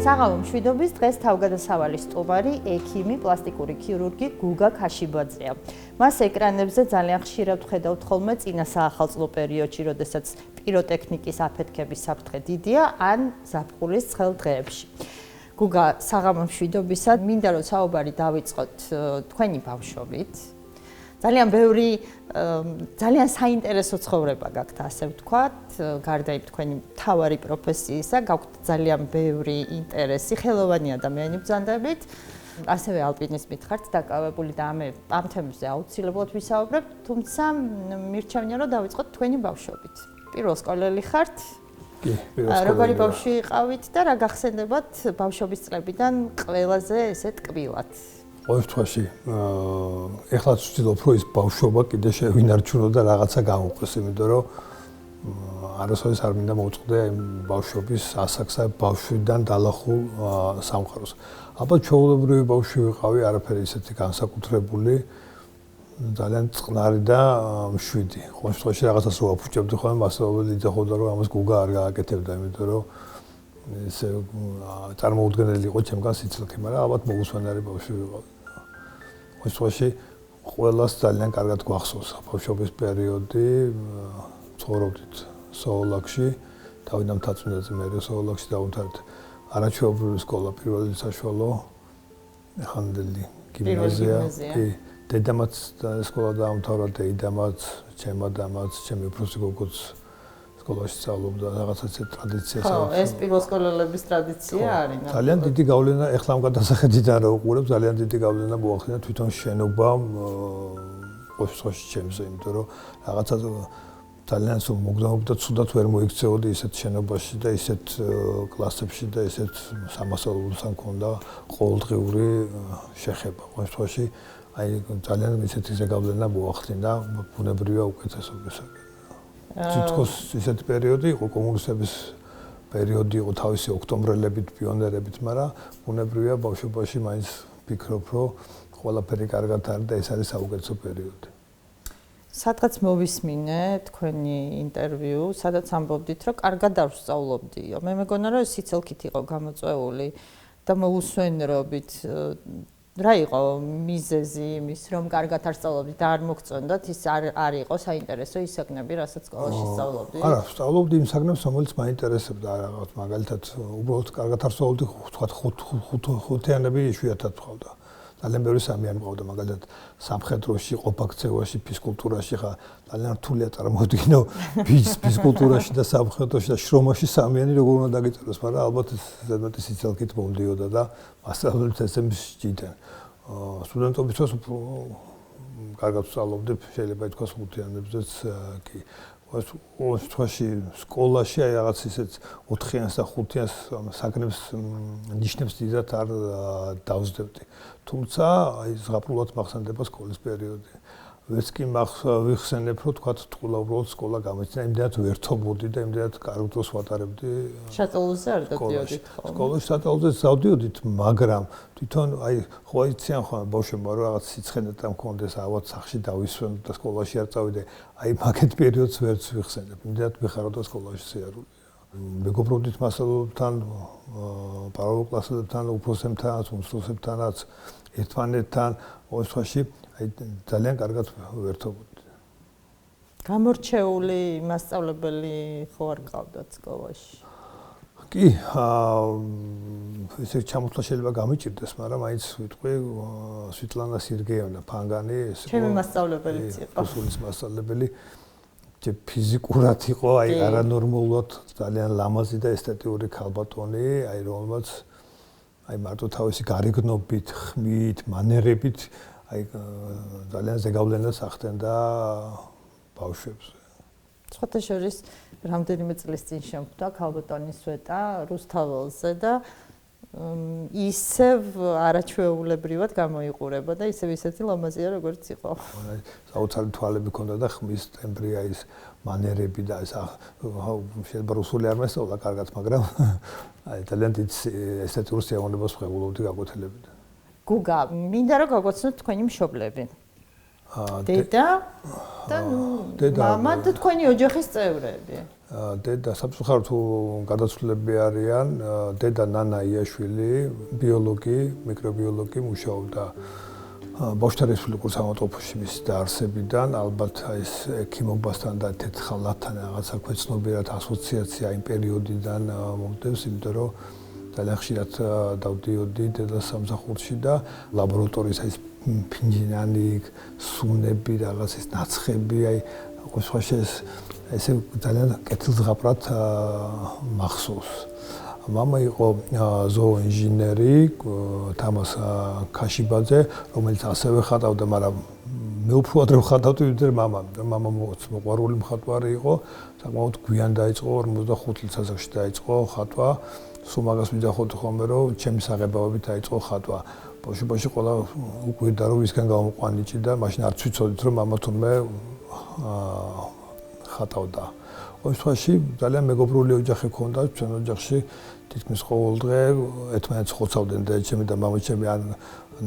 საღამო მშვიდობის დღეს თავგადასავალი სტუმარი ექიმი, პლასტიკური ქირურგი გუგა ქაშიბაძეა. მას ეკრანებზე ძალიან ხშირად ვხედავთ ხოლმე წინა საახალწლო პერიოდში, როდესაც პიროტექნიკის აფეთქების საფრთხე დიდია, ან ზაფხულის ცხელ დღეებში. გუგა, საღამო მშვიდობისა, მინდა რომ საუბარი დავიწყოთ თქვენი ბავშვობით. ძალიან ბევრი ძალიან საინტერესო ცხოვრება გაქვთ, ასე ვთქვათ, გარდა იმ თქვენი მთავარი პროფესიისა, გაქვთ ძალიან ბევრი ინტერესი, ხელოვანი ადამიანი ბრძანდებით, ასევე ალპინიზმით ხართ დაკავებული და ამ თემებზე აუცილებლად ვისაუბრებთ, თუმცა მირჩევნია რომ დავიწყოთ თქვენი ბავშვობით. პირველსკოლელი ხართ? კი, პირველსკოლელი. როგორი ბავშვი იყავით და რა გახსენდებათ ბავშვობის წლებიდან ყველაზე ესე ტკბილად? ყოველ შემთხვევაში, ეხლაც ვცდილობ, რომ ის ბავშვობა კიდე შევინარჩუნო და რაღაცა გამოვყოს, იმიტომ რომ არასოდეს არ მინდა მოვწყდე იმ ბავშვობის ასაკსა ბავშვიდან დალახულ სამყაროს. ალბათ ჩვეულებრივი ბავშვი ვიყავი, არაფერი ისეთი განსაკუთრებული, ძალიან წყნარი და მშვიდი. ყოველ შემთხვევაში რაღაცას რო ვაფუჭებდი ხოლმე, მასწავლებელი იძახოდა, რომ ამას გუგა არ გააკეთებდა, იმიტომ რომ ესე წარმოუდგენელი იყო ჩემგან სიცილქე, მაგრამ ალბათ მოусვენარი ბავშვი ვიყავი. ყოველთვის ყველას ძალიან კარგად გვახსოვს ბავშვობის პერიოდი, ცხოვრობდით სოოლაკში, დავით მთაწმინდაძე მე სოოლაკში დავუმთავრეთ არაჩვეულებრივი სკოლა, პირველი საშუალო ხანდელი გიმნაზია. კი, დედამაც სკოლა დაამთავრა, დედამაც, ჩემადამაც, ჩემი უფროსი გოგოც სკოლაში სწავლობდა, რაღაცა ტრადიციას აქვს. ეს პირველსკოლელების ტრადიცია არის. ძალიან დიდი გავლენა, ეხლა ამ გადასახედიდან რა უყურებ, ძალიან დიდი გავლენა მოახდინა თვითონ შენობამ ყოველთვის ჩემზე, იმიტომ რომ რაღაცა ძალიან მოგზაურობდა, ცუდად ვერ მოიქცეოდი ისეთ შენობაში და ისეთ კლასებში და ისეთ სამასწავლებლოსთან მქონდა ყოველდღიური შეხება. ყოველთვის აი ძალიან ისეთი გავლენა მოახდინა, ბუნებრივია უკეთესობისაკენ. თითქოს ისეთი პერიოდი იყო, კომუნისტების პერიოდი იყო თავისი ოქტომბრელებით, პიონერებით, მაგრამ ბუნებრივია ბავშვობაში მაინც ვფიქრობ, რომ ყველაფერი კარგად არის და ეს არის საუკეთესო პერიოდი. სადღაც მოვისმინე თქვენი ინტერვიუ, სადაც ამბობდით, რომ კარგად არ ვსწავლობდიო. მე მეგონა, რომ სიცილქით იყო გამოწვეული და მოусვენრობით. რა იყო მიზეზი იმის, რომ კარგად არ სწავლობდით და არ მოგწონდათ, ის არ იყო საინტერესო ისაგნები, რასაც სკოლაში სწავლობდით? არა, სწავლობდი იმ საგნებს, რომელიც მაინტერესებდა, რაღაც მაგალითად, უბრალოდ კარგად არ სწავლობდი, თქვა ხუთიანები იშვიათად ვყავდა. ძალიან ბევრი სამიანი მყავდა, მაგალითად, სამხედროში, ყოფაქცევაში, ფიზკულტურაში, ხა ძალიან რთულია წარმოვიდგინო ფიზკულტურაში და სამხედროში და შრომაში სამიანი როგორ უნდა დაგიწეროს, მაგრამ ალბათ ზედმეტი სიცილქით მომდიოდა და მასწავლებელს ესემს სჭირდა. სტუდენტობის დროს კარგად ვსწავლობდი, შეიძლება ითქვას ხუთიანებზეც კი. ყოველ შემთხვევაში სკოლაში აი რაღაც ისეთ 4-იანს და 5-იანს საგნებს ნიშნებს დიდად არ დავსდებდი. თუმცა აი ზღაპრულად მახსენდება სკოლის პერიოდი. ვერც კი ვიხსენებ, რომ თქვა თულა უბრალოდ სკოლა გამეცნა, იმდენად ვერთობოდი და იმდენად კარგ დროს ვატარებდი. შატალზე არ დადიოდით ხოლმე. სკოლაში შატალზე დავდიოდით, მაგრამ თვითონ აი ხო იციან ხოლმე ბავშვებმა რომ რაღაც სიცხენეთა მქონდეს, ავად სახში დავისვენ და სკოლაში არ წავიდე. აი მაგეთ პერიოდს ვერც ვიხსენებ. იმდენად მიხარობდა სკოლაში სიარული. მეგობრობდით მასწავლებლებთან, პარალელურ კლასელებთან, უფროსებთანაც, უმცროსებთანაც, ერთმანეთთან, ყოველთვის აი ძალიან კარგად ვერთობოდი. გამორჩეული მასწავლებელი ხო არ გყავდათ სკოლაში? კი, ესე ჩამოსვლა შეიძლება გამიჭირდეს, მაგრამ მაინც ვიტყვი სვიტლანა სერგეევნა ფანგანი, ჩემი მასწავლებელიც იყო. რუსულის მასწავლებელი. ფიზიკურად იყო, აი არანორმალურად ძალიან ლამაზი და ესთეტიური ქალბატონი, აი რომელმაც აი მარტო თავისი გარეგნობით, ხმით, მანერებით აი ძალიან ზეგავლენას ახდენდა ბავშვებს. სხვათა შორის რამდენიმე წლის წინ შემხვდა ქალბატონის სვეტა რუსთაველზე და ისევ არაჩვეულებრივად გამოიყურება და ისევ ისეთი ლამაზია როგორც იყო. საოცარი თვალები ჰქონდა და ხმის ტემბრი აი ეს მანერები და ეს შეიძლება რუსული არ მესწავლა კარგად, მაგრამ აი ძალიან დიდ ესთეტიურ სიამოვნებას ვღებულობდი გაკვეთილებიდან. გუგა, მინდა რომ გაგვაცნოთ თქვენი მშობლები. დედა და მამა და თქვენი ოჯახის წევრები. დედა სამწუხაროდ გადაცვლილები არიან, დედა ნანა იაშვილი, ბიოლოგი, მიკრობიოლოგი, მუშაობდა ბავშვთა რესპუბლიკურ საავადმყოფოში მის დაარსებიდან, ალბათ ეს ექიმობასთან და თეთხალათთან რაღაცა ქვეცნობიერად ასოციაცია იმ პერიოდიდან მომდევს, იმიტომ რომ ძალიან ხშირად დავდიოდი დედას სამსახურში და ლაბორატორიის ეს ფინჯინანი, სუნები, რაღაც ეს ნაცხები, აი ყოველშვაში ესე ძალიან კეთილზღაპრად მახსოვს. მამა იყო ზოოინჟინერი, თამას ქაშიბაძე, რომელიც ასევე ხატავდა, მაგრამ მე უფრო ადრე ხატავდი, ვიდრე მამა. მამა მოყვარული მხატვარი იყო, საკმაოდ გვიან დაიწყო 45 წლის ასაკში დაიწყო ხატვა. სულ მაგას ვიძახოდი ხოლმე, რომ ჩემი საღებავებით დაიწყო ხატვა. ბავშვობაში ყველა უკვირდა რომ ვისგან გამოყვანიჭი და მაშინ არც ვიცოდით რომ მამა თურმე ხატავდა. ყოველ შემთხვევაში ძალიან მეგობრული ოჯახი ჰქონდა, ჩვენ ოჯახში თითქმის ყოველ დღე ერთმანეთს ხოცავდნენ და ჩემი და მამაჩემი ან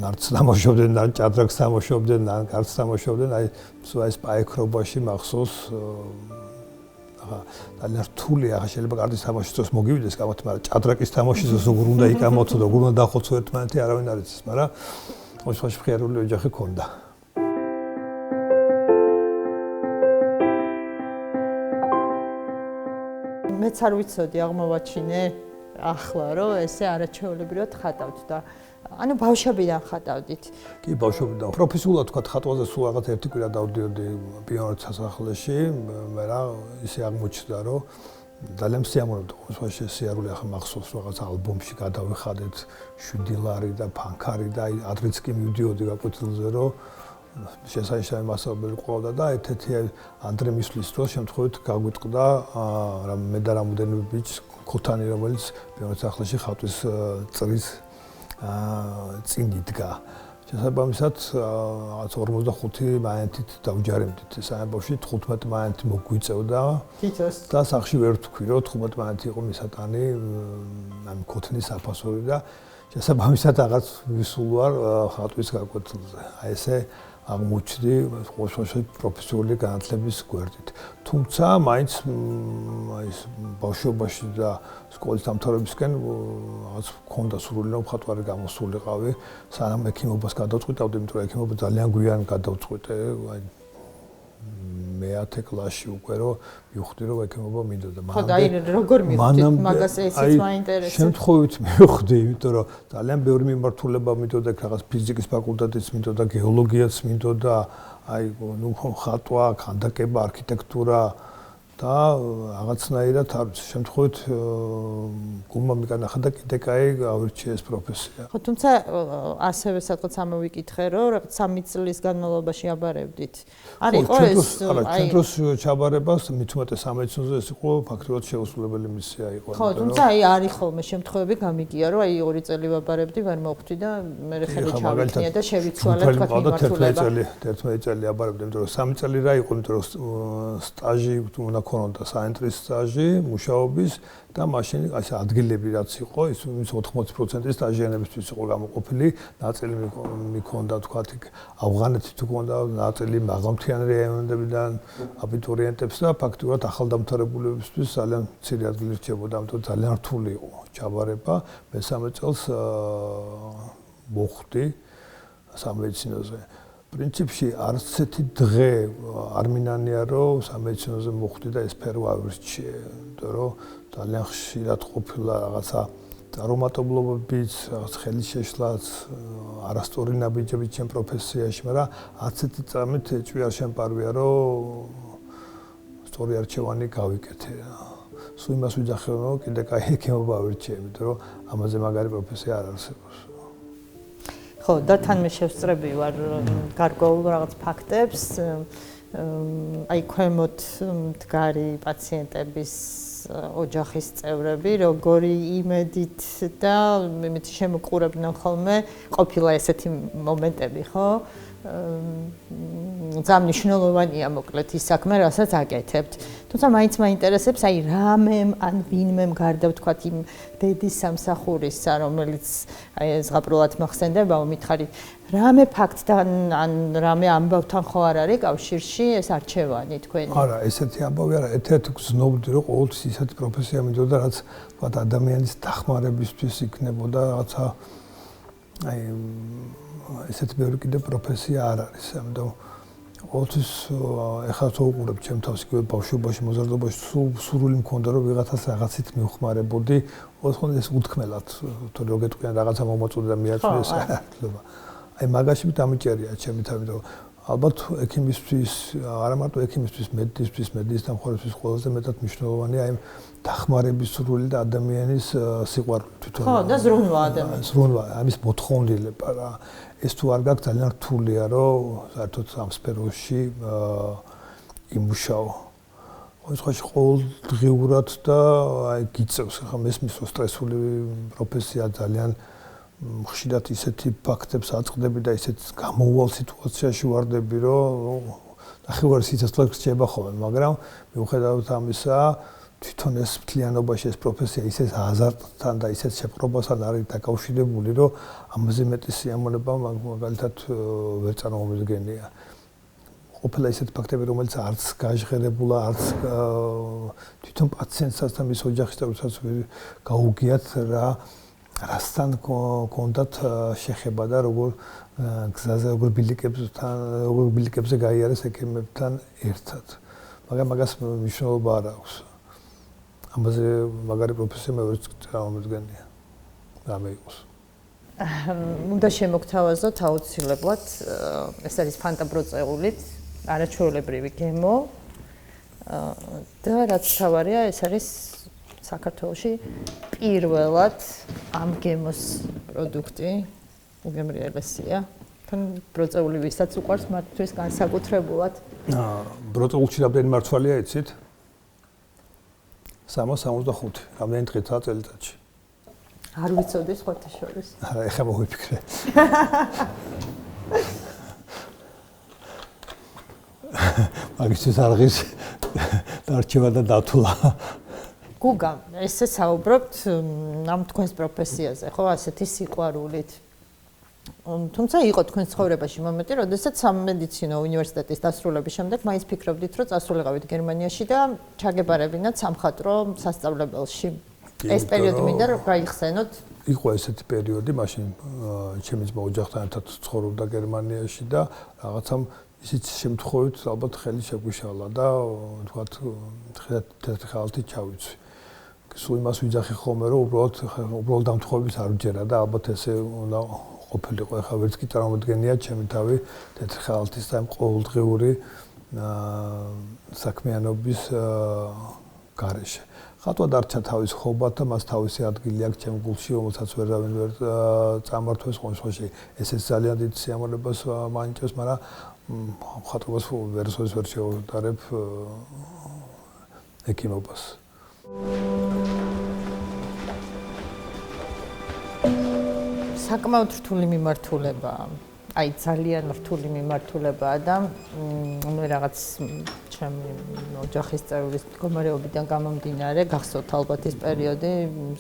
ნარდს თამაშობდნენ, ან ჭადრაკს თამაშობდნენ, ან კარტს თამაშობდნენ, აი ეს პაექრობაში მახსოვს ძალიან რთული ახლა შეიძლება კარტის თამაშის დროს მოგივიდეს კამათი, მაგრამ ჭადრაკის თამაშის დროს როგორ უნდა იკამოთო და როგორ უნდა დახოცო ერთმანეთი არავინ არ იცის, მაგრამ ყოველ შემთხვევაში მხიარული ოჯახი ჰქონდა. მეც არ ვიცოდი აღმოვაჩინე ახლა რომ ესე არაჩვეულებრივად ხატავთ და ანუ ბავშვებიდან ხატავდით. კი, ბავშვებიდან. პროფესიულად თქვა ხატვაზე სულ რაღაც ერთი კვირა დავდიოდი პიონერის სასახლეში, მე რა ისე აღმოჩნდა რომ ძალიან სიამოვნებდა. ყოველშვაში სიარული ახლა მახსოვს რაღაც ალბომში გადავიხადეთ 7 ლარი და ფანქარი და აი ადრეც კი მივდიოდი გაკვეთილზე რომ შესანიშნავი მასწავლებელი ყავდა და ერთ-ერთი ანდრე მისვლის დროს შემთხვევით გაგვიტყდა მე და რამოდენიმე ბიჭს ქოთანი რომელიც პიონერის სასახლეში ხატვის წრის წინ იდგა. შესაბამისად რაღაც 45 მანეთით დავჯარებდით ეს ამბავში 15 მანეთი მოგვიწევდა და სახში ვერ ვთქვი რომ 15 მანეთი იყო მისატანი ამ ქოთნის საფასური და შესაბამისად რაღაც ვისულ ვარ ხატვის გაკვეთილზე. აი ესე აღმოჩნდი ყოველშვაში პროფესიული განათლების გვერდით. თუმცა მაინც აი ბავშვობაში და სკოლის დამთავრებისკენ რაღაც მქონდა სურვილი რომ მხატვარი გამოსულიყავი, სანამ ექიმობას გადავწყვიტავდი, იმიტომ რომ ექიმობა ძალიან გვიან გადავწყვიტე, აი მე-10 კლასში უკვე რომ მივხვდი რომ ექიმობა მინდოდა. ხო და აი როგორ მივხვდით მაგას ესეც მაინტერესებს. შემთხვევით მივხვდი, იმიტომ რომ ძალიან ბევრი მიმართულება მინდოდა, რაღაც ფიზიკის ფაკულტეტიც მინდოდა, გეოლოგიაც მინდოდა, აი ნუ ხატვა, ქანდაკება, არქიტექტურა და რაღაცნაირად არ ვიცი, შემთხვევით გულმა მიგანახა და კიდე კაი ავირჩიე ეს პროფესია. ხო, თუმცა ასევე სადღაც ამოვიკითხე, რომ რაღაც 3 წლის განმავლობაში აბარებდით. არ იყო ეს აი ცენტროს ჩაბარებას მით უმეტეს სამედიცინოზე ეს იყო ფაქტობრივად შეუსრულებელი მისია იყო. ხო, თუმცა აი არის ხოლმე შემთხვევები გამიგია, რომ აი 2 წელი ვაბარებდი, ვერ მოვხვდი და მე ხელი ჩავიქნია და შევიცვალე თქვა მიმართულება. 11 წელი აბარებდი, იმიტომ რომ 3 წელი რა იყო, იმიტომ რომ სტაჟი უნდა ქონოდა საინტრის სტაჟი, მუშაობის და მაშინ ასე ადგილები რაც იყო, ის 80% სტაჟიანებისთვის იყო გამოყოფილი, ნაწილი მიქონდა თქვა იქ ავღანეთით ჰქონდა, ნაწილი მაღალმთიანი რაიონებიდან აბიტურიენტებს და ფაქტობრივად ახალდამთავრებულებისთვის ძალიან მცირე ადგილი რჩებოდა, ამიტომ ძალიან რთული იყო ჩაბარება. მე-13 წელს მოხვდი სამედიცინოზე. პრინციპში არც ერთი დღე არ მინანია რომ სამედიცინოზე მოხვდი და ეს სფერო ავირჩიე, იმიტომ რომ ძალიან ხშირად ყოფილა რაღაცა წარუმატებლობებიც, რაღაც ხელის შეშლაც, არასწორი ნაბიჯები ჩემ პროფესიაში, მაგრამ არც ერთი წამით ეჭვი არ შემპარვია რომ სწორი არჩევანი გავიკეთე. სულ იმას ვიძახე, რომ კიდე კაი ექიმობა ვირჩიე, იმიტომ რომ ამაზე მაგარი პროფესია არ არსებობს. ხო, და თან მე შევსწრები ვარ გარკვეულ რაღაც ფაქტებს. აი ქვემოთ მდგარი პაციენტების ოჯახის წევრები, როგორი იმედით და იმით შემოყურებდნენ ხოლმე, ყოფილა ესეთი მომენტები, ხო? ძალიან მნიშვნელოვანია მოკლედ ის საქმე, რასაც აკეთებთ. თუმცა მაინც მაინტერესებს, აი რამემ ან ვინმემ გარდა ვთქვათ იმ დედის სამსახურისა, რომელიც აი ზღაპრულად მოხსენდება, მითხარი, რამე ფაქტთან ან რამე ამბავთან ხო არ არის კავშირში ეს არჩევანი თქვენი? არა, ესეთი ამბავი არა, ერთ-ერთი გზნობდი, რომ ყოველთვის ისეთი პროფესია მინდოდა, რაც ვთქვათ ადამიანის დახმარებისთვის იქნებოდა რაღაცა აი ესეთი ბევრი კიდე პროფესია არ არის, ამიტომ ყოველთვის ეხლა თუ უყურებ ჩემ თავს იგივე ბავშვობაში, მოზარდობაში სურვილი მქონდა რომ ვიღაცას რაღაცით მივხმარებოდი, ოთხონდა ეს უთქმელად, თუ რო გეტყვიან რაღაცა მომაწოდე და მიაწვეს ახლა. აი მაგაში დამიჭერია ჩემი თავი, რომ ალბათ ექიმისთვის, არა მარტო ექიმისთვის, მედისთვის, მედიის დამხმარებისთვის ყველაზე მეტად მნიშვნელოვანია აი დახმარების სურვილი და ადამიანის სიყვარული თვითონ. ხო, და ზრუნვა ადამიანის. ზრუნვა, ამის მოთხოვნილება რა. ეს თუ არ გაქვს ძალიან რთულია, რომ საერთოდ ამ სფეროში იმუშაო. ყოველთვის ყოველდღიურად და აი გიწევს, ხა მესმის სტრესული პროფესია ძალიან ხშირად ისეთი ფაქტებს აწყდები და ისეთ გამოუვალ სიტუაციაში ვარდები, რომ ნახევარი სიცოცხლე გრჩება ხოლმე, მაგრამ მიუხედავად ამისა, თვითონ ეს მთლიანობაში ეს პროფესია ისეთ აზარტთან და ისეთ შეპყრობასთან არის დაკავშირებული, რომ ამაზე მეტი სიამოვნება მაგალითად ვერ წარმომიდგენია. ყოფილა ისეთ ფაქტები, რომელიც არც გაჟღერებულა, არც თვითონ პაციენტსაც და მის ოჯახის წევრებსაც გაუგიათ რასთან კონდათ შეხება და როგორ გზაზე როგორ ბილიკებზე გაიარეს ექიმებთან ერთად. მაგრამ მაგას მნიშვნელობა არ აქვს. ამაზე მაგარი პროფესია მე ვერც წარმომიდგენია. რამე იყოს. უნდა შემოგთავაზოთ აუცილებლად, ეს არის ფანტაბროწეულით, არაჩვეულებრივი გემო და რაც თავარია, ეს არის საქართველოში პირველად ამ გემოს პროდუქტი უგემრიელესია. თან ბროწეული ვისაც უყვარს მათთვის განსაკუთრებულად. ბროწეულში რამდენი მართვალია იცით? 365. რამდენი დღითაა წელიწადში? არ ვიცოდი სხვათა შორის. არა, ეხლა მოვიფიქრე. მაგისთვის არღის დარჩება და დათვლა. გუგა, ესე საუბრობთ ამ თქვენს პროფესიაზე, ხო, ასეთი სიყვარულით. თუმცა იყო თქვენს ცხოვრებაში მომენტი, როდესაც სამედიცინო უნივერსიტეტის დასრულების შემდეგ მაინც ფიქრობდით, რომ წასულიყავით გერმანიაში და ჩაგებარებინათ სამხატვრო სასწავლებელში. ეს პერიოდი მინდა რომ გაიხსენოთ. იყო ესეთი პერიოდი, მაშინ ჩემი ძმა ოჯახთან ერთად ცხოვრობდა გერმანიაში და რაღაცამ ისიც შემთხვევით ალბათ ხელი შეგვიშალა და თქვათ თეთრი ხალთი ჩავიცვი. სულ იმას ვიძახი ხოლმე, რომ უბრალოდ დამთხოვების არ ვჯერა და ალბათ ესე უნდა ყოფილიყო. ეხლა ვერც კი წარმომიდგენია ჩემი თავი თეთრი ხალთის და ყოველდღიური საქმიანობის გარეშე. ხატვა დარჩა თავის ხობად და მას თავისი ადგილი აქვს ჩემ გულში, რომელსაც ვერავინ ვერ წამართვეს ყოველში. ესეც ძალიან დიდ სიამოვნებას მაინტერესებს, მაგრამ ხატვას ვერ შევდარებ ექიმობას. საკმაოდ რთული მიმართულება, აი ძალიან რთული მიმართულებაა და მე რაღაც ჩემი ოჯახის წევრის მდგომარეობიდან გამომდინარე, გახსოვთ ალბათ ის პერიოდი,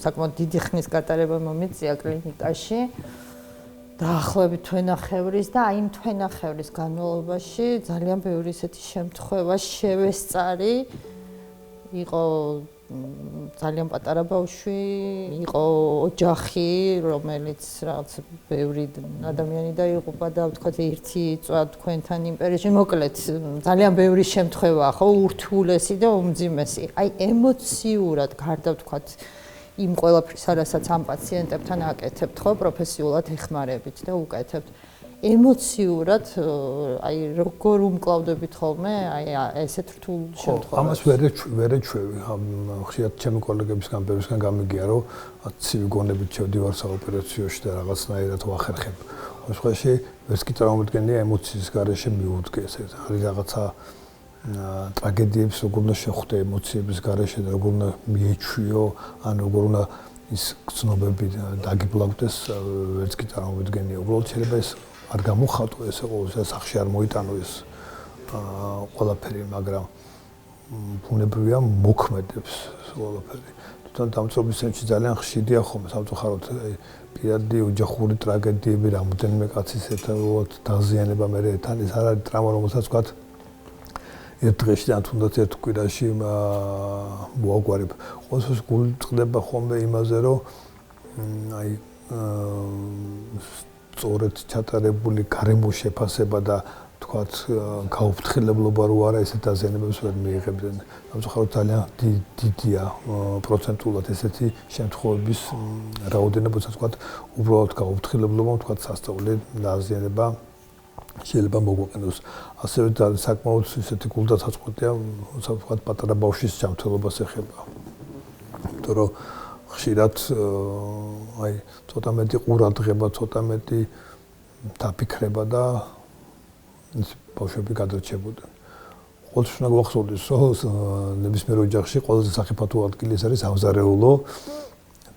საკმაოდ დიდი ხნის გატარება მომიწია კლინიკაში. დაახლოებით თვენახევრის და აი იმ თვენახევრის განმავლობაში ძალიან ბევრი ისეთი შემთხვევა შევესწარი. იყო ძალიან პატარა ბავშვი, იყო ოჯახი, რომელიც რაღაც ბევრი ადამიანი დაიღუპა და ვთქვათ ერთი წვა თქვენთან იმ პერიოდში. მოკლედ ძალიან ბევრი შემთხვევაა, ხო, ურთულესი და უმძიმესი. აი ემოციურად გარდა ვთქვათ იმ ყველაფრისა, რასაც ამ პაციენტებთან აკეთებთ, ხო, პროფესიულად ეხმარებით და უკეთებთ. ემოციურად აი როგორ უმკლავდებით ხოლმე აი ესეთ რთულ შემთხვევაში. ამას ვერ ეჩვევი. ხშირად ჩემი კოლეგებისგან ბევრისგან გამიგია, რომ ცივი გონებით შევდივარ საოპერაციოში და რაღაცნაირად ვახერხებ. ამ შემთხვევაში ვერც კი წარმოვიდგენია ემოციის გარეშე მივუდგე ეს არის რაღაცა ტრაგედიებს როგორ უნდა შეხვდე ემოციების გარეშე და როგორ უნდა მიეჩვიო, ან როგორ უნდა ის გრძნობები დაგიბლავდეს, ვერც კი წარმოვიდგენია. უბრალოდ შეიძლება ეს არ გამოხატო ესე ყოველთვის სახში არ მოიტანო ეს ყველაფერი, მაგრამ ბუნებრივია მოქმედებს ყველაფერი. თვითონ დამწობის ცენტრში ძალიან ხშირია ხოლმე სამწუხაროდ პირადი ოჯახური ტრაგედიები, რამოდენიმე კაცის ერთად დაზიანება, მე თან ეს არ არის ტრაუმა, რომელსაც ვთქვათ ერთ დღეში ან თუნდაც ერთ კვირაში მოაგვარებ. ყოველთვის გული წყდება ხოლმე იმაზე, რომ აი სწორედ ჩატარებული გარემო შეფასება და თქვათ გაუფრთხილებლობა რო არა ესეთ დაზიანებებს ვერ მიიღებდნენ. სამწუხაროდ ძალიან დიდია პროცენტულად ესეთი შემთხვევების რაოდენობა, როდესაც თქვათ უბრალოდ გაუფრთხილებლობა, თქვათ სასწაული დაზიანება შეიძლება მოგვაყენოს. ასევე საკმაოდ ისეთი გულდასაწყვეტია, როდესაც თქვათ პატარა ბავშვის ჯანმრთელობას ეხება. იმიტომ რომ ხშირად აი ცოტა მეტი ყურადღება, ცოტა მეტი დაფიქრება და ბავშვები გადარჩებოდნენ. ყოველთვის უნდა გვახსოვდეს, რომ ნებისმიერ ოჯახში ყველაზე სახიფათო ადგილი ეს არის სამზარეულო.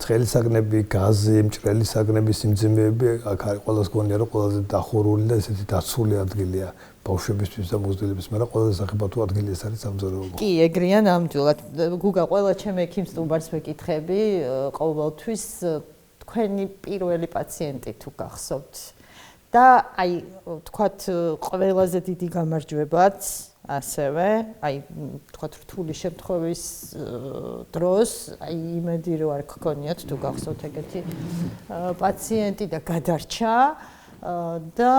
ცხელი საგნები, გაზი, მჭრელი საგნები, სიმძიმეები, აქ არის ყველას გონია, რომ ყველაზე დახურული და ესეთი დაცული ადგილია ბავშვებისთვის და მოზრდილების, მაგრამ ყველაზე სახიფათო ადგილი ეს არის სამზარეულო. კი, ეგრეა ნამდვილად. გუგა, ყველა ჩემი ექიმს სტუმარს ვეკითხები, ყოველთვის თქვენი პირველი პაციენტი თუ გახსოვთ. და აი, თქვათ, ყველაზე დიდი გამარჯვებაც ასევე, აი, თქვათ, რთული შემთხვევის დროს, აი, იმედი რომ არ გქონიათ თუ გახსოვთ ეგეთი პაციენტი და გადარჩა და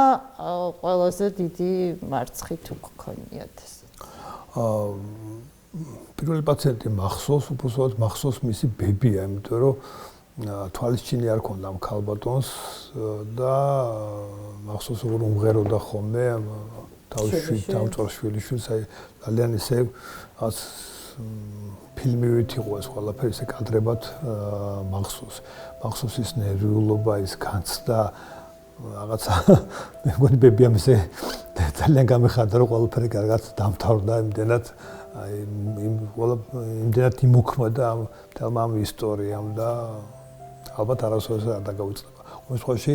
ყველაზე დიდი მარცხი თუ გქონიათ. პირველი პაციენტი მახსოვს, უბრალოდ მახსოვს მისი ბებია, იმიტომ რომ თვალისჩინი არ ქონდა ამ ქალბატონს და მახსოვს რომ უმღეროდა ხოლმე თავში თავწორ შვილიშვილს, აი ძალიან ისე ფილმივით იყო ეს ყველაფერი, ისე კადრებად მახსოვს ის ნერვიულობა, ის განცდა რაღაცა მე მგონი ბებიამ ესე ძალიან გამიხარდა რომ ყველაფერი კარგად დამთავრდა იმდენად აი იმდენად იმოქმედა ამ ისტორიამ და ალბათ არასოდეს არ დაგავიწყდება. ამ შემთხვევაში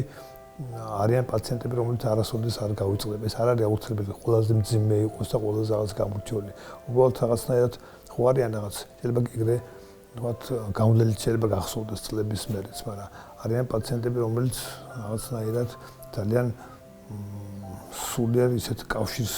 არიან პაციენტები, რომლებიც არასოდეს არ გავიწყდება. ეს არ არის აუცილებელი ყველაზე მძიმე იყოს და ყველაზე რაღაც გამორჩეული. უბრალოდ რაღაცნაირად ხო არიან რაღაც შეიძლება ეგრე თქვათ გავლენით შეიძლება გახსოვდეს წლების მერეც, მაგრამ არიან პაციენტები, რომლებიც რაღაცნაირად ძალიან სულიერ ისეთ კავშირს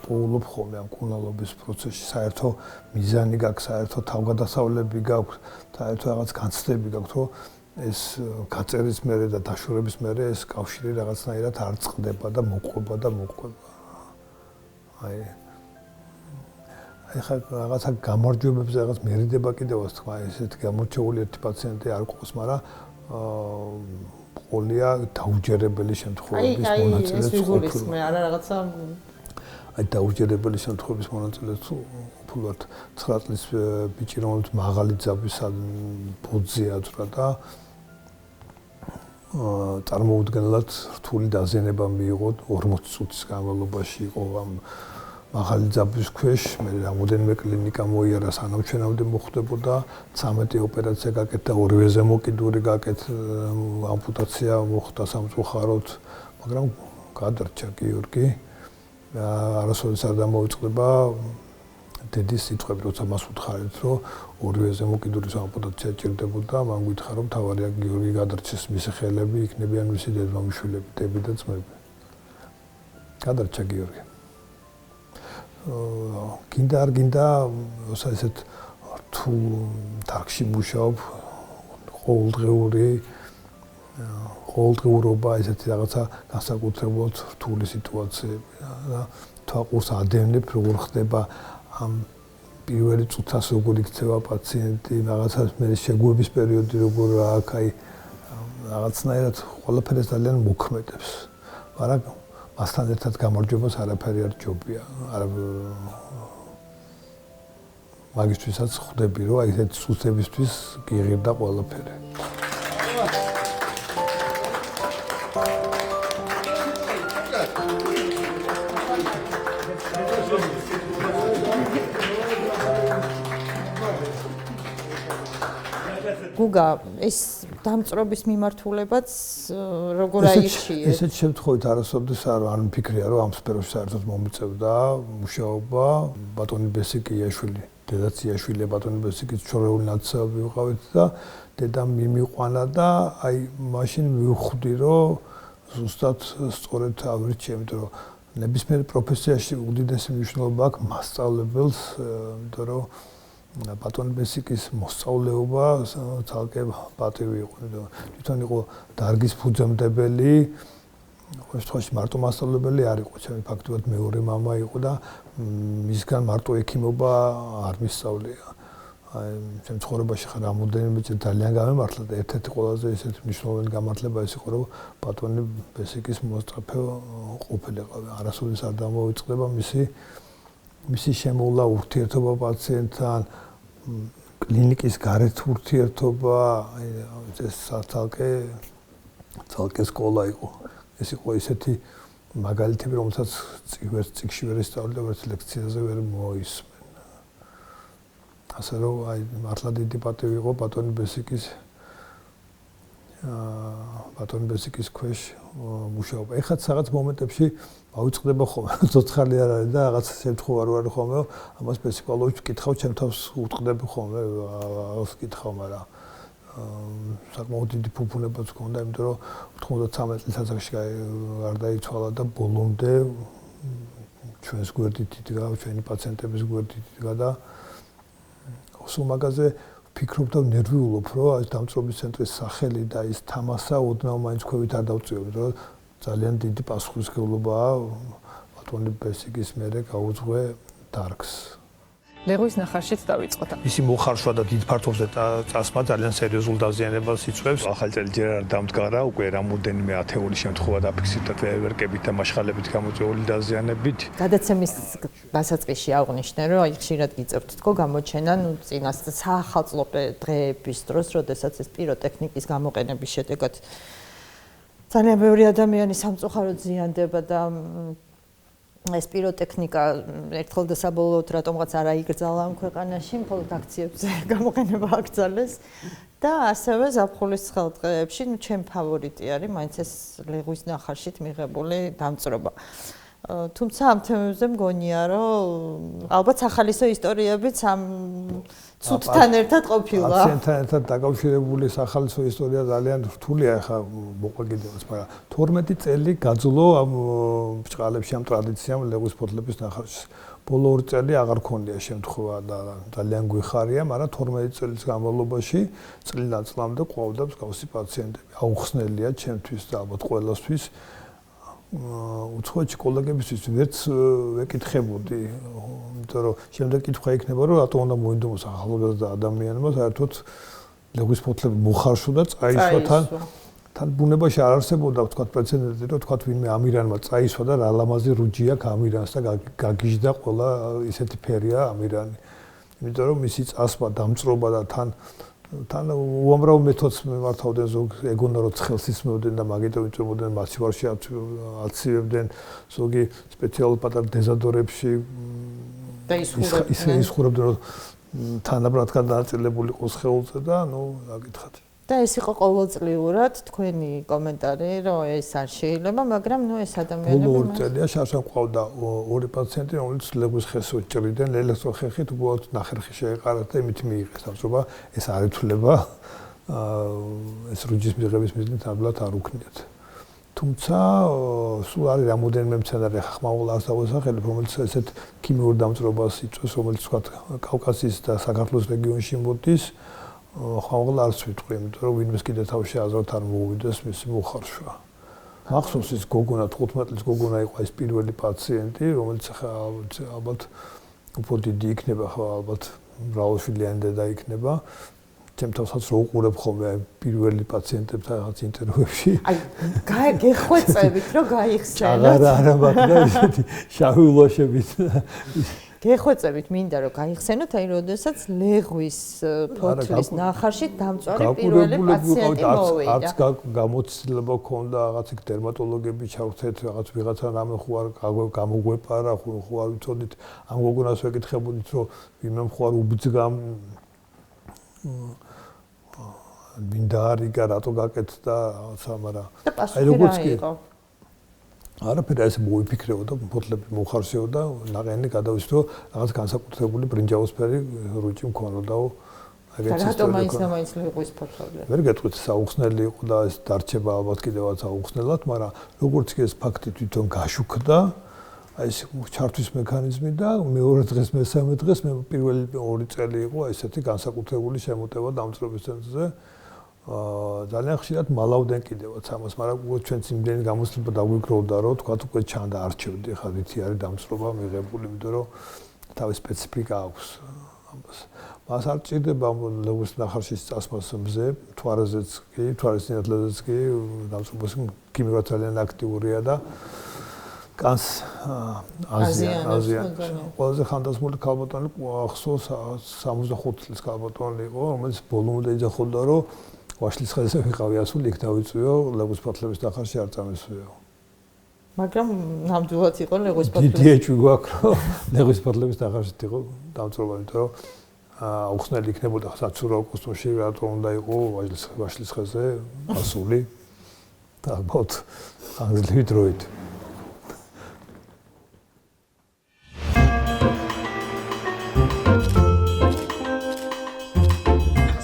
პოულობ ხოლმე ამ კუნალობის პროცესში, საერთო მიზანი გაქვს, საერთო თავგადასავლები გაქვს, საერთო რაღაც განცდები გაქვს, რომ ეს გაწერის მერე და დაშორების მერე ეს კავშირი რაღაცნაირად არ წყდება და მოყვება. აი ხა რაღაცა გამარჯვებებზე რაღაც მერიდება კიდევაც თქვა, ესეთი გამორჩეული ერთი პაციენტი არ ყავს, მაგრამ ყოლია დაუჯერებელი შემთხვევების მონაწილეც ყოფილი. მე არა რაღაცა აი დაუჯერებელი შემთხვევების მონაწილეც ყოფილვართ 9 წლის ბიჭი, რომელიც მაღალი ძაბვის ბოძზე აძვრა და წარმოუდგენლად რთული დაზიანება მიიღო 40 წუთის განმავლობაში იყო ამ მაღალი ძაბვის ქვეშ, მე რამოდენიმე კლინიკა მოიარა, სანამ ჩვენამდე მოხდებოდა 13 ოპერაცია გაკეთდა, ორივეზე მოკიდური გაკეთდა, ამპუტაცია მოხდა სამწუხაროდ, მაგრამ გადარჩა გიორგი. არასოდეს არ დამოიწყდება დედის სიტყვები, როცა მას უთხარით, რომ ორივეზე მოკიდურის ამპუტაცია ჭირდებოდა, მან გითხრა, რომ თავარია გიორგი გადარჩეს, მისი ხელები იქნებიან მისი დედმამიშვილები, დები და ძმები. გადარჩა გიორგი. გინდა არ გინდა, ოსა ესეთ რთულ დარგში მუშაობ, ყოველდღიურობა ესეთი რაღაცა განსაკუთრებულად რთული სიტუაციები და თვალყურს ადევნებ, როგორ ხდება ამ პირველი წუთას როგორ იქცევა პაციენტი, რაღაცას მე შეგუების პერიოდი როგორ აქვს, აი რაღაცნაირად ყველაფერს ძალიან მოქმედებს. მაგრამ მასთან ერთად გამარჯვებას არაფერი არ ჯობია. მაგისთვისაც ხვდები, რომ აი ესეთ სუსტებისთვის გიღირდა ყველაფერი. გუგა, ეს დამწრობის მიმართულებაც როგორ აირჩიეთ? ესეთ შემთხვევით არასოდეს არ მიფიქრია, რომ ამ სფეროში საერთოდ მომიწევდა მუშაობა. ბატონი ბესიკიაშვილი, დედაციაშვილი ბატონი ბესიკის ჩორეული ნაცავი ვიყავით და დედამ მიმიყვანა და აი მაშინ მივხვდი, რომ ზუსტად სწორედ ავირჩიე, იმიტომ რომ ნებისმიერ პროფესიაში უდიდესი მნიშვნელობა აქვს მასწავლებელს, იმიტომ რომ ბატონი ბესიკის მოსწავლეობა ცალკე პატივი იყო, თვითონ იყო დარგის ფუძემდებელი, ეს თვალში მარტო მასწავლებელი არ იყო, ჩემი ფაქტობრივად მეორე მამა იყო და მისგან მარტო ექიმობა არ მისწავლია. აი, ჩემ ცხოვრებაში ხარ რამოდენიმეჯერ ძალიან გამემართლა და ერთ-ერთი ყველაზე ისეთ მნიშვნელოვანი გამართლება ის იყო, რომ ბატონი ბესიკის მოსწაფე ყოფილიყავი. არასოდეს არ დამოიწყდება მისი შემოვლა ურთიერთობა პაციენტთან, კლინიკის გარეთ ურთიერთობა, ეს ცალკე სკოლა იყო. ეს იყო ისეთი მაგალითები, რომელსაც წიგში ვერ ისწავლე და ვერც ლექციაზე ვერ მოისმენ. ასე რომ აი მართლა დიდი პატივი იყო ბატონი ბესიკის ქვეშ მუშაობა. ეხლა რაღაც მომენტებში ავიწყდება ხოლმე, ცოცხალი არ არის და რაღაც შემთხვევა რო არის ხოლმე, ამას ფსიქოლოგს ვკითხავ, ჩემ თავს უტყდები ხოლმე, ვკითხავ, მაგრამ საკმაოდ დიდი ფუფუნებაც ჰქონდა, იმიტომ რომ 93 წლის ასაკში გარდაიცვალა და ბოლომდე ჩვენს გვერდით იდგა, ჩვენი პაციენტების გვერდით იდგა და სულ მაგაზე ვფიქრობ და ნერვიულობ, რომ ეს დამწრობის ცენტრის სახელი და ის თამასა ოდნავ მაინც ქვევით არ დავწიოთ, რომ ძალიან დიდი პასუხისმგებლობაა ბატონი ბესიკის მერე გაუძღვე დარგს. ლეღვის ნახარშიც დავიწყოთ. მისი მოხარშვა და დიდ ფართობზე წასმა ძალიან სერიოზულ დაზიანებას იწვევს. ახალი წელი ჯერ არ დამდგარა, უკვე რამოდენიმე ათეული შემთხვევა დაფიქსირდა ვერკებით და მასშტაბებით გამოწვეული დაზიანებით. გადაცემის დასაწყისში აღვნიშნე, რომ აი ხშირად გიწევთ თქო გამოჩენა, წინას საახალწლო დღეების დროს, როდესაც ეს პიროტექნიკის გამოყენების შედეგად ძალიან ბევრი ადამიანი სამწუხაროდ ზიანდება და ეს პიროტექნიკა ერთხელ და საბოლოოდ რატომღაც არ აიგრძალა ამ ქვეყანაში, მხოლოდ აქციებზე გამოყენება აკრძალეს და ასევე ზაფხულის ცხელდღეებში, ჩემ ფავორიტი არის მაინც ეს ლეღვის ნახარშით მიღებული დამწრობა. თუმცა ამ თემებზე მგონია, რომ ალბათ სახალისო ისტორიებიც ამ ცუდთან ერთად ყოფილა. პაციენტთან ერთად დაკავშირებული სახალისო ისტორია ძალიან რთულია, ახლა მოყვა კიდევაც, მაგრამ 12 წელი გაძლო ამ ბჭყალებში ამ ტრადიციამ ლეღვის ფოთლების ნახარშის. ბოლო 2 წელი აღარ ქონია შემთხვევა და ძალიან გვიხარია, მაგრამ 12 წლის განმავლობაში წლიდან წლამდე ყვავდა მსგავსი პაციენტები. აუხსნელია ჩემთვის და ალბათ ყველასთვის. უცხოეთში კოლეგებისთვის ვერც ვეკითხებოდი, იმიტომ რომ შემდეგ კითხვა იქნება, რომ რატო უნდა მოინდომოს ახალგაზრდა ადამიანმა საერთოდ ლეღვის ფოთლები მოხარშვა და წაისვა თან ბუნებაში არ არსებობდა თქვა პრეცედენტი, რომ თქვა ვინმე ამირანმა წაისვა და რა ლამაზი რუჯი აქვს ამირანს და გაგიჟდა ყველა ისეთი ფერია ამირანი. იმიტომ რომ მისი წასვლა, დამწრობა და თან უამრავ მეთოდს მიმართავდნენ, ზოგ ეგონა რომ ცხელს ისმევდნენ და მაგიტომ იწვევდნენ მასივარში აცივებდნენ, ზოგი სპეციალურ პატარ დეზოდორებში და ისხურებდნენ, რომ თანაბრად გადაწილებული იყოს სხეულზე და აკითხათ. და ეს იყო ყოველწლიურად თქვენი კომენტარი, რომ ეს არ შეიძლება, მაგრამ ეს ადამიანები ბოლო 2 წელია შარშან ყავდა 2 პაციენტი, რომელიც ლეღვის ხეს უჭრიდნენ, ელექტროხერხით უბრალოდ ნახერხი შეეყარათ და იმით მიიღეს დამწრობა. ეს არ ითვლება ეს რუჯის მიღების მიზნით ნამდვილად არ უქნიათ. თუმცა სულ არის რამოდენიმე მცენარე ხმაურულ არ დავასახელებ, რომელიც ესეთ ქიმიურ დამწრობას იწვევს, რომელიც თქვა კავკასიის და საქართველოს რეგიონში მოდის. ხმაურულ არც ვიტყვი, იმიტომ რომ ვინმეს კიდე თავში აზრად არ მოუვიდეს მისი მოხარშვა. მახსოვს ის გოგონა 15 წლის გოგონა იყო ეს პირველი პაციენტი, რომელიც ალბათ უფრო დიდი იქნება, ალბათ მრავალშვილიანი დედა იქნება. ჩემთვისაც რო უყურებ ხოლმე პირველი პაციენტებთან რაღაც ინტერვიუებში. აი, გეხვეწებით, რომ გაიხსენოთ. არა მაგდა ისეთი შავი ულოშებით. გეხვეწებით მინდა რომ გაიხსენოთ, აი, როდესაც ლეღვის ფოთლის ნახარში დამწვარი პირველი პაციენტი მოვიდა. არც გამოცდილება ქონდა რაღაც დერმატოლოგები ჩავხდეთ, რაღაც ვიღაცა რამე ხო არ გამოგვეპარა, ხო არ ვიცოდით, ამ გოგონას ვეკითხებოდით, რომ ვინმე ხო არ უბძგამ მინდა არიგა რატო გაკეთდა რაღაცა, მაგრამ აი როგორც კი არაფერი ესე მოიფიქრებოდა, ფოთლები მოხარშეოდა, ნაყენი გადავისვრო, რაღაც განსაკუთრებული ბრინჯაოსფერი რუჭი მქონოდაო. რატომ მაინც ლეღვის ფოთლები? ვერ გეტყვით, საუხსნელი იყო და ეს დარჩება ალბათ კიდევაც საუხსნელად, მაგრამ როგორც კი ეს ფაქტი თვითონ გაშუქდა, აი ეს ჩართვის მექანიზმი და მეორე დღეს, მესამე დღეს მე პირველი 2 წელი იყო ესეთი განსაკუთრებული შემოტევა დამწრობის ცენტრზე. ძალიან ხშირად მალავდნენ კიდევაც ამას, მაგრამ ჩვენც იმდენი გამოცდილება დაგვიქროვდა, რომ თქვა უკვე ჩანდა არჩევდი, ხა რითი არის დამწრობა მიღებული, იმიტომ რომ თავის სპეციფიკა აქვს ამას. მას არ ჭირდება ლეღვის ნახარშის წასვლას მზე, თვარეზეც კი, თვარის სინათლეზეც კი, დამწრობას ქიმიურად ძალიან აქტიურია და კანს აზია. ყველაზე ხანდაზმული ქალბატონი ახსოვს 65 წლის ქალბატონი იყო, რომელიც ბოლომდე იძახოდა, რომ ვაშლის ხეზე ვიყავი ასული, იქ დავიწვიო, ლეღვის ფოთლების ნახარში არ წამისვიო. მაგრამ ნამდვილად იყო ლეღვის ფოთლების. დიდი ეჭვი გვაქვს, რომ ლეღვის ფოთლების ნახარშიც იყო დამწრობა, იმიტომ რომ უხსნელი იქნებოდა საცურაო კოსტუმში, რატომ უნდა იყო ვაშლის ხეზე ასული და ალბათ ხანგრძლივი დროით.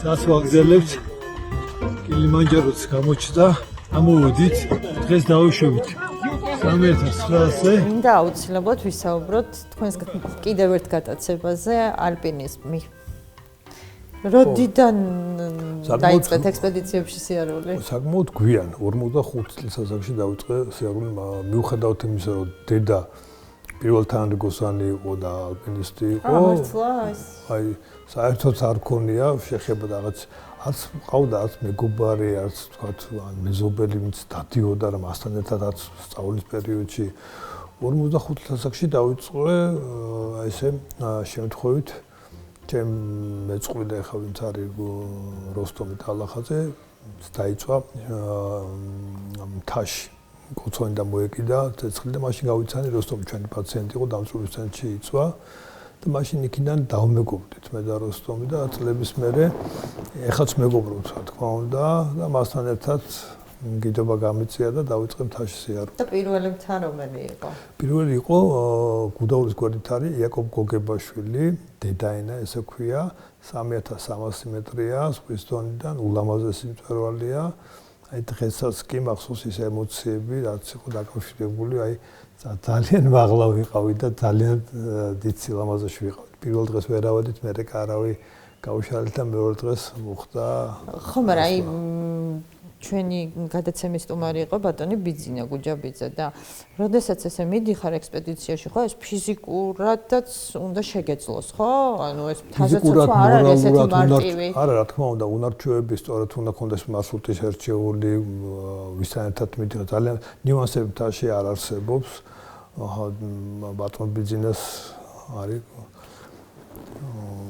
სას ვაგზელებთ კილიმანჯაროც გამოჩნდა, ამოვედით, დღეს დავუშვებით 3900-ზე. მინდა აუცილებლად ვისაუბროთ თქვენს კიდევ ერთ გატაცებაზე, ალპინიზმი. როდიდან დაიწყეთ ექსპედიციებში სიარული? საკმაოდ გვიან, 45 წლის ასაკში დავიწყე სიარული, მიუხედავად იმისა, რომ დედა პირველ თანრიგოსანი იყო და ალპინისტი იყო. აი, საერთოდ არ ქონია შეხება რაღაც არც ყავდა არც მეგობარი, არც თქვათ მეზობელი, ვინც დადიოდა და მასთან ერთად არც სწავლის პერიოდში 45 წელსაკში დავიწყე ესე შემთხვევით ჩემ მეწყვილე ახლა ვინც არის როსტომი თალახაძე დაიწვა მთაში კოცონი და მოეკიდა ცეცხლი და მაშინ გავიცანი როსტომი ჩვენი პაციენტი იყო დამწრობის ცენტრში იწვა და მაშინ იქიდან დავმეგობრდით მე და როსტომი და წლების მერე ეხაც მეგობრობთ რა თქმა უნდა და მასთან ერთად გიდობა გამიწია და დავიწყე მთაში სიარული. და პირველი მთა რომელი იყო? პირველი იყო გუდაურის გვერდით არის იაკობ გოგებაშვილი, დედაენა ესე ქვია, 3300 მეტრია, ზღვის დონიდან ულამაზესი მწვერვალია. აი დღესაც კი მახსოვს ის ემოციები, რაც იყო დაკავშირებული, აი ძალიან მაღლა ვიყავი და ძალიან დიდ სილამაზეში ვიყავი. პირველ დღეს ვერავდით, მერე კარავი გავუშალეთ და მეორე დღეს მოხდა. ხო, მაგრამ აი ჩვენი გადაცემის სტუმარი იყო ბატონი ბიძინა გუჯაბიძე და როდესაც ესე მიდიხარ ექსპედიციაში, ხო, ეს ფიზიკურადაც უნდა შეგეძლოს, ხო? ანუ ეს თაზეცოცხლო არ არის ესეთი მარტივი. არა, რა თქმა უნდა, უნარჩვევები სწორად უნდა ქონდეს მარშრუტის ერჩეული, ვისთან ერთად მიდიხარ, ძალიან ნიუანსები თაში არ არსებობს. ბატონ ბიძინას არის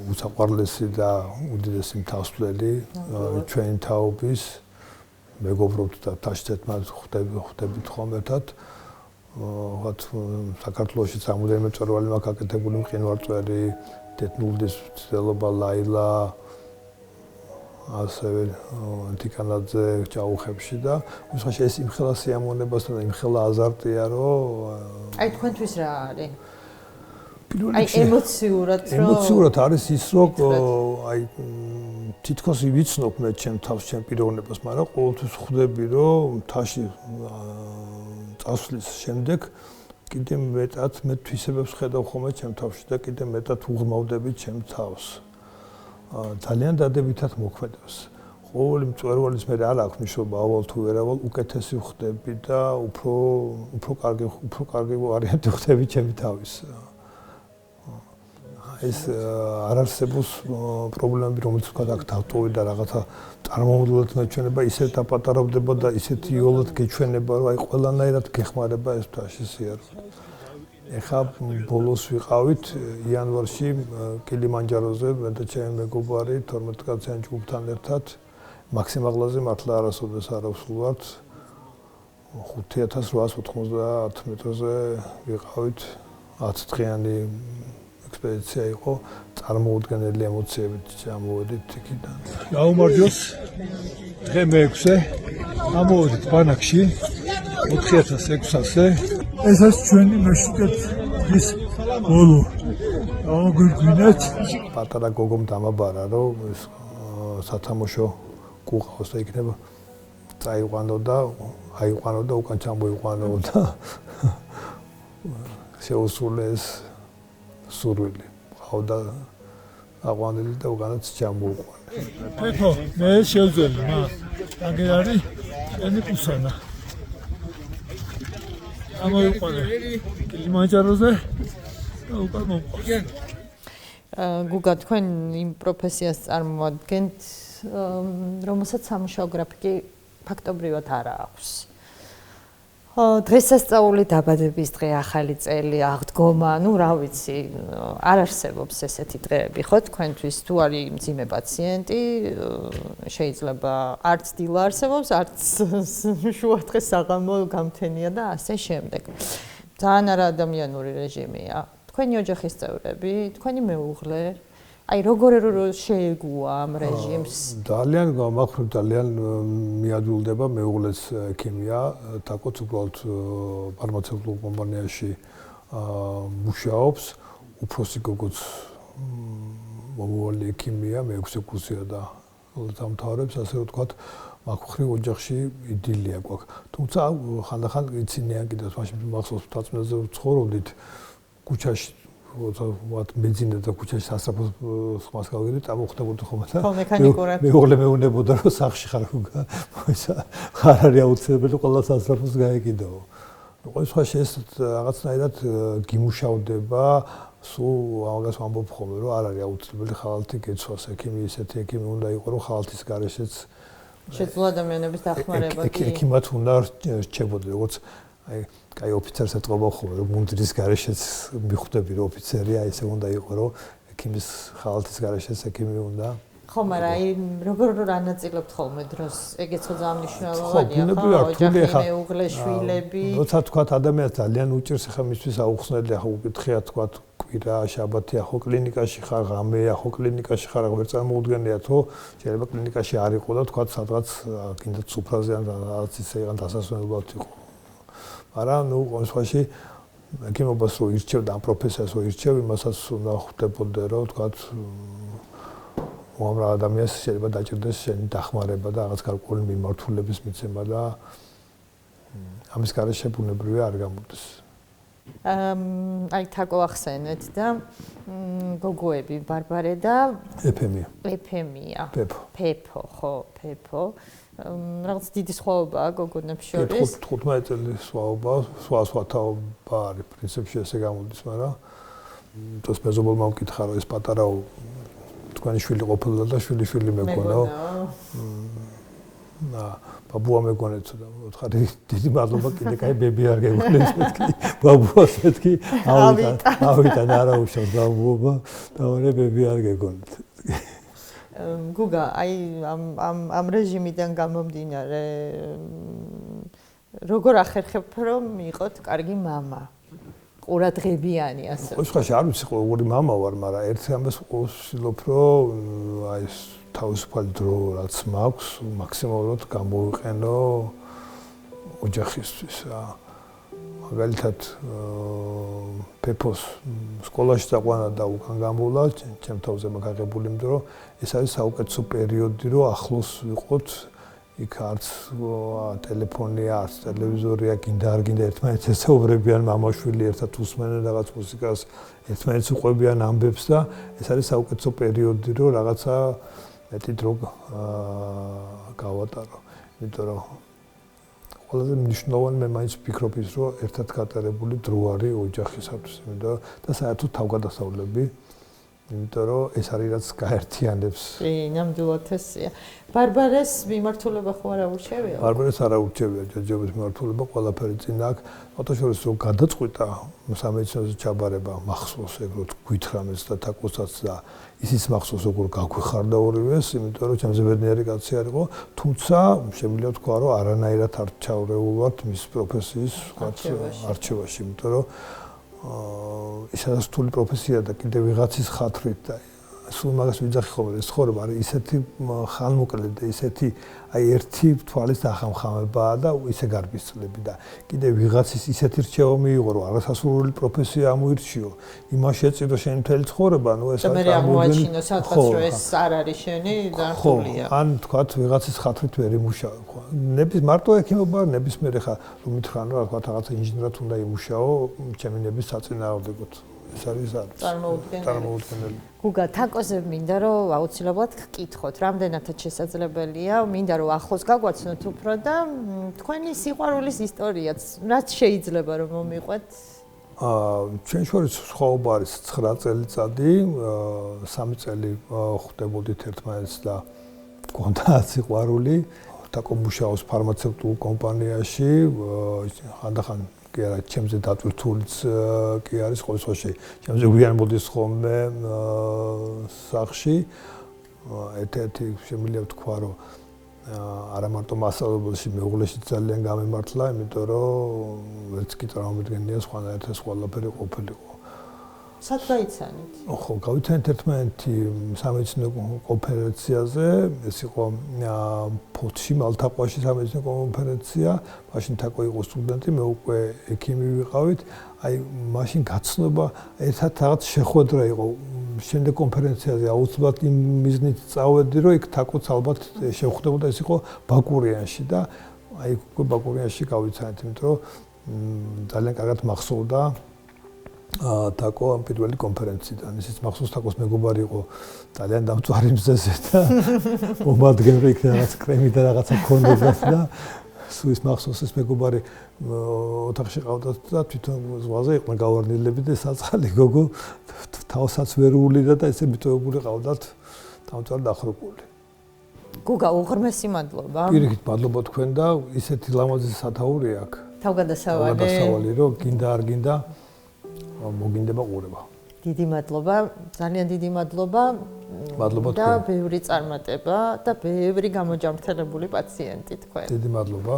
უსაყვარლესი და უდიდესი მთასვლელი ჩვენი თაობის მეგობრობთ და თაშეთ მას ხვდებით ხომ ერთად. ვთქვათ საქართველოში სამუდამო მწვერვალი მაქვს აკეთებული მყინვარწვერი, დეთნულდის ცდილობა ლაილა ასევე თიკანაძე ჭაუხებში და უშუალოდ ეს იმხელა სიამოვნებასთან და იმხელა აზარტია რომ აი თქვენთვის რა არის? აი ემოციურად არის ის რომ აი თითქოს ვიცნობ მე ჩემ თავს ჩემ პიროვნებას, მაგრამ ყოველთვის ხვდები რომ მთაში წასვლის შემდეგ კიდე მეტად მე თვისებებს ხედავ ხოლმე ჩემ თავში და კიდე მეტად უღრმავდები ჩემ თავს. ძალიან დადებითად მოქმედებს. ყოველი მწვერვალის მე არ აქვს მნიშვნელობა ავალ თუ ვერავალ უკეთესი ხვდები და უფრო კარგი ვარიანტი ხვდები ჩემი თავის. ეს არ არსებობს პრობლემები, რომელიც თქვა აქ დავტოვე და რაღაცა წარმომავლად მეჩვენება, ისე დაპატარავდება და ისეთი იოლად გეჩვენება, რომ აი ყველანაირად გეხმარება ეს თვაში სიარული. ეხლა ბოლოს ვიყავით იანვარში კილიმანჯაროზე, მე და ჩემი მეგობარი 12 კაციან ჯგუფთან ერთად მაქსიმაღლაზე მართლა არასოდეს არ ვსულვართ 5890 მეტრზე ვიყავით 10 დღიანი ექსპედიცია იყო წარმოუდგენელი ემოციებით ჩამოვედით იქიდან. გაუმარჯოს დღე მე-6-ე ამოვედით ბანაკში 4600-ზე ესაც ჩვენი მეშვიდე ის ბოლო აგვიგვინეთ პატარა გოგომ დამაბარა რომ ეს სათამაშო გუყავს და იქნება წაიყვანო და აიყვანო და უკან ჩამოიყვანო და შეუსრულეს სურვილი ყავდა აყვანილი და უკანაც ჩამოუყვანე ფეფო მე შევძელი მაგ აგერარი ენი კუსანა ამოიყვანე კილიმანჯაროზე და უკან მომყვანე გუგა თქვენ იმ პროფესიას წარმოადგენთ რომელსაც სამუშაო გრაფიკი ფაქტობრივად არ აქვს. დღესასწაული დაბადების დღე, ახალი წელი, აღდგომა, ну, რა ვიცი, არ არსებობს ესეთი დღეები, ხო, თქვენთვის თუ არის მძიმე პაციენტი, შეიძლება არც დილა არსებობს, არც შუადღე საღამო გამთენია და ასე შემდეგ. ძალიან არაადამიანური რეჟიმია. თქვენი ოჯახის წევრები, თქვენი მეუღლე აი როგორ შეეგუა ამ რეჟიმს? ძალიან გამახრებ ძალიან მიადვილდება მეუღლეს ქიმია, თაკოც უბრალოდ ფარმაცევტულ კომპანიაში მუშაობს, უფროსი გოგოც მომავალი ქიმია, მე-6 კურსია და დამთავრებს, ასე რომ ვთქვათ, მაქვხრივ ოჯახში იდილია გვაქვს. თუმცა ხანდახან იცინიან კიდევ მაშინ მახსოვს თაცმელზე ვცხოვრობდით ქუჩაში what მეძინა და ქუჩაში სასწრაფოს ხმას გავიგეთ, ამოხდებოდა ხოლმე და მეუღლე მეუნებოდა რომ სახში ხარ ხარ არის აუცილებელი ყველა სასწრაფოს გაეკიდაო. ყოველ შემთხვევაში ეს რაღაცნაირად გიმუშავდება, სულ ამას ვამბობ ხოლმე რომ არ არის აუცილებელი ხალათი გეცვას, ექიმი ისეთი ექიმი უნდა იყოს რომ ხალათის გარეშეც შეძლო ადამიანების დახმარება კი ექიმად უნდა რჩებოდეს, როგორც აი კაი ოფიცერს ეთყობა ხოლმე რომ მუნდრის გარეშეც მიხვდები რომ ოფიცერია ისე უნდა იყოს რომ ექიმის ხალათის გარეშეც ექიმი უნდა ხო მაგრამ აი როგორ ანაწილებთ ხოლმე დროს ეგეც ძალიან მნიშვნელოვანია ხო ოჯახი მეუღლე შვილები როცა თქვათ ადამიანს ძალიან უჭირს ხა მისთვის აუხსნელი ახლა უკითხია თქვათ კვირა შაბათია ხო კლინიკაში ხარ ღამეა ხო კლინიკაში ხარ აღარ წარმოუდგენია თუ შეიძლება კლინიკაში არ იყო და თქვათ სადღაც კიდე სუფრაზე ან რაღაც ისე იყო დასასვენებლად იყო არა, ну, ყოველშვაში ექიმობას რო ირჩევდა ამ პროფესიას რო ირჩევ, იმასაც უნდა ხვდებოდე, რომ თქვათ უამრავ ადამიანს შეიძლება დაჭირდეს შენი დახმარება და რაღაც გარკვეული მიმართულების მიცემა და ამის გარეშე ბუნებრივია არ გამოდის. აი თაკო ახსენეთ და გოგოები ბარბარე და ეფემია. პეპო, ხო, პეპო. რაღაც დიდი სხვაობაა გოგონებს შორის. 15 წელი სხვაობა, სხვა თაობა არის პრინციპში ესე გამოდის, მაგრამ თოს მეზობელმა მკითხა რომ ეს პატარაო თქვენი შვილი ყოფილა და შვილი მეკონაო. ბაბუა მეკონეთ და ვთხარი დიდი მადლობა კიდე კაი ბები არ გეგონეთ მეთქი ბაბუას მეთქი ავიდა არა უშავს ბაბუობა და ორე ბები არ გეგონეთ. გუგა, აი ამ რეჟიმიდან გამომდინარე როგორ ახერხებ რომ იყოთ კარგი მამა? ყურადღებიანი ასე. ოღონდ არ ვიცი როგორი მამა ვარ, მაგრამ ერთი ამას ვსილობ რომ აი ეს თავისუფალი დრო რაც მაქვს, მაქსიმალურად გამოვიყენო ოჯახისთვის. მაგალითად პეპოს სკოლაში დაყვანა და უკან გამოვლა, ჩემ თავზე მაგაღებული, იმიტომ რომ ეს არის საუკეთესო პერიოდი, რომ ახლოს ვიყოთ, იქ არც ტელეფონია, არც ტელევიზორია, გინდა არ გინდა ერთმანეთს ესაუბრებიან, მამა-შვილი ერთად უსმენენ რაღაც მუსიკას, ერთმანეთს უყვებიან ამბებს და ეს არის საუკეთესო პერიოდი, რომ რაღაცა მეტი დრო გავატარო. იმიტომ რომ ყველაზე მნიშვნელოვანი მე მაინც ვფიქრობ ის, რომ ერთად გატარებული დრო არის ოჯახისათვის, იმიტომ და საერთოდ თავგადასავლები იმიტომ რომ ეს არის რაც გაერთიანებს. კი, ნამდვილად ესეა. ბარბარეს მიმართულება ხო არ აურჩევია? ბარბარეს არ აურჩევია ჯაჯაობის მიმართულება, ყველაფერი წინ აქვს. ფოტოშორის რო გადაწყვიტა სამედიცინოზე ჩაბარება მახსოვს ეგ რო გვითხრამეს და თაკოსაც და ისიც მახსოვს როგორ გაგვიხარდა ორივეს, იმიტომ რომ ჩემზე ბედნიერი კაცი არ იყო, თუმცა შემიძლია თქვა რომ არანაირად არ ჩავრეულ ვართ მის პროფესიის არჩევაში, იმიტომ რომ ისაც რთული პროფესია და კიდე ვიღაცის ხათრით და სულ მაგას ვიძახი ხოლმე ეს ცხოვრება არის ისეთი ხანმოკლე და ისეთი აი ერთი თვალის დახამხამებაა და ისე გარბისწლები და კიდე ვიღაცის ისეთი რჩევა მიიღო რომ არასასურველი პროფესია ამოირჩიო იმას შეწირო შენ მთელი ცხოვრება ნუ ეს არის აღმოაჩინო სადღაც რომ ეს არ არის შენი დართულია ან თქვათ ვიღაცის ხათრით ვერ იმუშავე ხო ნების მარტო ექიმობა ნებისმიერ ხა რომ მითხრან რა თქვათ რაღაცა ინჟინერად უნდა იმუშაო ჩემი ნების საწინააღმდეგოდ ეს არის წარმოუდგენელი. გუგა, თაკოზე მინდა რომ აუცილებლად გკითხოთ, რამდენადაც შესაძლებელია, მინდა რომ ახლოს გაგვაცნოთ უფრო და თქვენი სიყვარულის ისტორიაც, რაც შეიძლება რომ მომიყვეთ. ჩვენ შორის სხვაობა არის 9 წელიწადი, 3 წელი ხვდებოდით ერთმანეთს და გქონდა სიყვარული. თაკო მუშაობს ფარმაცევტულ კომპანიაში, ხანდახან კი არა, ჩემზე დატვირთულიც კი არის ყოველ შემთხვევაში. ჩემზე გვიან მოდის ხოლმე სახლში. ერთ-ერთი შემიძლია ვთქვა, რომ არა მარტო მასწავლებელში, მეუღლეში ძალიან გამემართლა, იმიტომ რომ ვერც კი წარმომიდგენია სხვანაირად ეს ყველაფერი ყოფილიყო. სად გაიცანით? ხო, გავიცანით ერთმანეთი სამედიცინო კონფერენციაზე, ეს იყო ფოთში, მალთაყვაში სამედიცინო კონფერენცია, მაშინ თაკო იყო სტუდენტი, მე უკვე ექიმი ვიყავით, აი მაშინ გაცნობა ერთად რაღაც შეხვედრა იყო, შემდეგ კონფერენციაზე აუცილებლად იმ მიზნით წავედი, რომ იქ თაკოც ალბათ შევხვდებოდა, ეს იყო ბაკურიანში და აი უკვე ბაკურიანში გავიცანით, იმიტომ რომ ძალიან კარგად მახსოვდა თაკო ამ პირველი კონფერენციიდან ისიც მახსოვს თაკოს მეგობარი იყო ძალიან დამწვარი მზეზე და მომადგენდა იქ რაღაც კრემი და რაღაცა ქონდა და სულ ის მახსოვს ეს მეგობარი ოთახში ყავდა და თვითონ ზღვაზე იყვნენ გავარნილები და საწყალი გოგო თავსაც ვერ უვლიდა და ესე მიტოვებული ყავდათ დამწვარი დახროპული. გუგა, უღრმესი მადლობა. პირიქით მადლობა თქვენ და ისეთი ლამაზი სათაური აქვს. თავგადასავალი რომ გინდა არ გინდა მოგინდება ყურება. დიდი მადლობა, ძალიან დიდი მადლობა. მადლობა და ბევრი წარმატება და ბევრი გამოჯამრთელებული პაციენტი თქვენ. დიდი მადლობა.